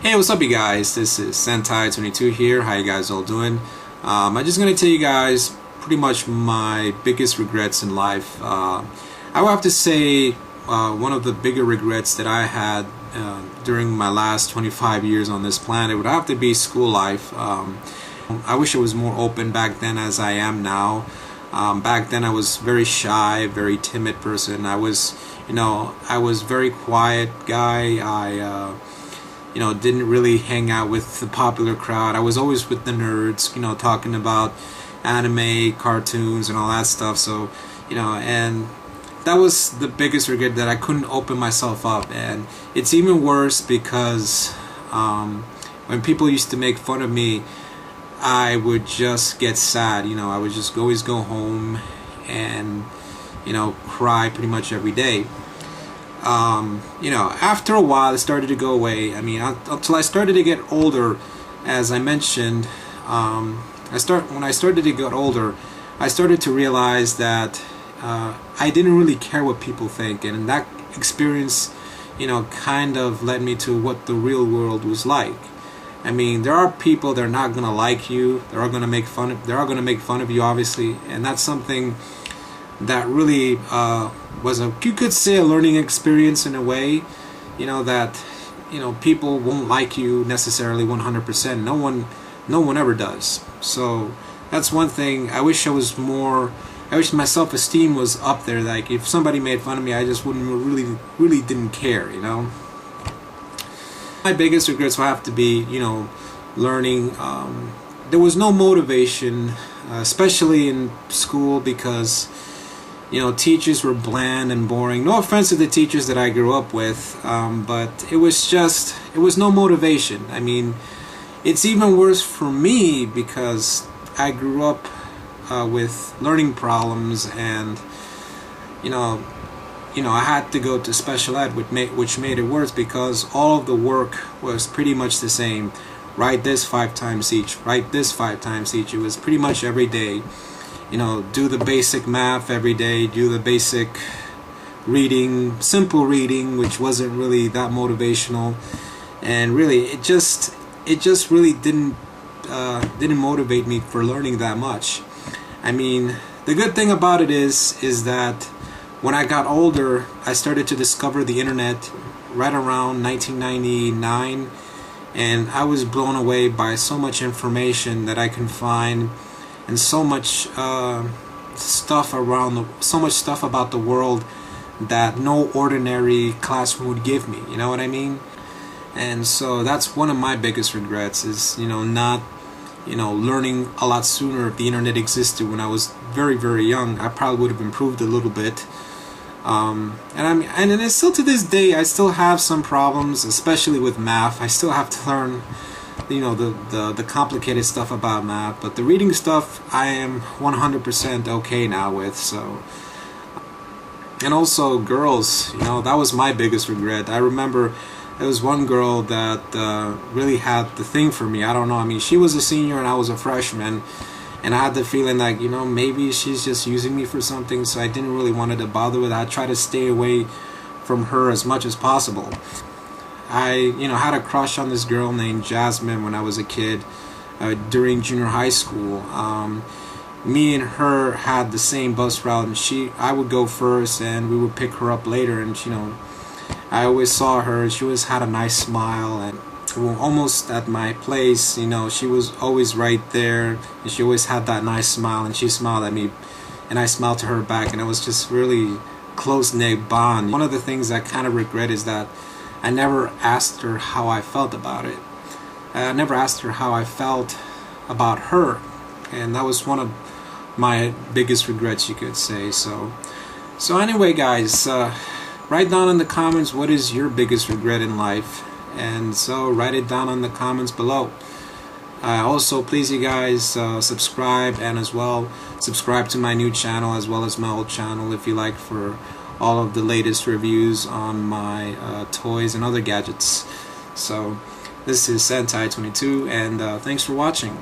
Hey, what's up you guys? This is Sentai22 here. How you guys all doing? I'm just going to tell you guys pretty much my biggest regrets in life. I would have to say one of the bigger regrets that I had during my last 25 years on this planet would have to be school life. I wish I was more open back then as I am now. Back then I was very shy, very timid person. I was very quiet guy. I didn't really hang out with the popular crowd. I was always with the nerds, talking about anime, cartoons, and all that stuff. So, and that was the biggest regret, that I couldn't open myself up. And it's even worse because when people used to make fun of me, I would just get sad. I would just always go home and, cry pretty much every day. After a while it started to go away. Until I started to get older, as I mentioned, when I started to get older, I started to realize that I didn't really care what people think, and that experience, kind of led me to what the real world was like. There are people that are not gonna like you. They are gonna make fun of you, obviously, and that's something that really was you could say a learning experience in a way, that people won't like you necessarily 100%. No one ever does. So that's one thing. I wish my self-esteem was up there. Like, if somebody made fun of me, I just really didn't care. My biggest regrets will have to be learning. There was no motivation, especially in school, because teachers were bland and boring. No offense to the teachers that I grew up with, but it was no motivation. It's even worse for me because I grew up with learning problems, and I had to go to special ed, which made it worse because all of the work was pretty much the same. Write this 5 times each. Write this 5 times each. It was pretty much every day. Do the basic math every day, do the basic reading, simple reading, which wasn't really that motivational, and really it just really didn't motivate me for learning that much. The good thing about it is that when I got older, I started to discover the internet right around 1999, and I was blown away by so much information that I can find, and so much stuff about the world that no ordinary classroom would give me. You know what I mean? And so that's one of my biggest regrets, is not learning a lot sooner. If the internet existed when I was very, very young, I probably would have improved a little bit. And it's still, to this day, I still have some problems, especially with math. I still have to learn the complicated stuff about math, but the reading stuff I am 100% okay now with. So, and also girls, that was my biggest regret. I remember there was one girl that really had the thing for me. I don't know, she was a senior and I was a freshman, and I had the feeling like, maybe she's just using me for something, so I didn't really want to bother with it. I tried to stay away from her as much as possible. I had a crush on this girl named Jasmine when I was a kid, during junior high school. Me and her had the same bus route, and I would go first and we would pick her up later, and I always saw her. She always had a nice smile, and almost at my place, she was always right there, and she always had that nice smile, and she smiled at me and I smiled to her back, and it was just really close-knit bond. One of the things I kind of regret is that I never asked her how I felt about it. I never asked her how I felt about her, and that was one of my biggest regrets, you could say. So anyway, guys, write down in the comments what is your biggest regret in life, and so write it down in the comments below. Also, please, you guys, subscribe, and as well subscribe to my new channel as well as my old channel if you like, for all of the latest reviews on my toys and other gadgets. So this is Sentai22, and thanks for watching.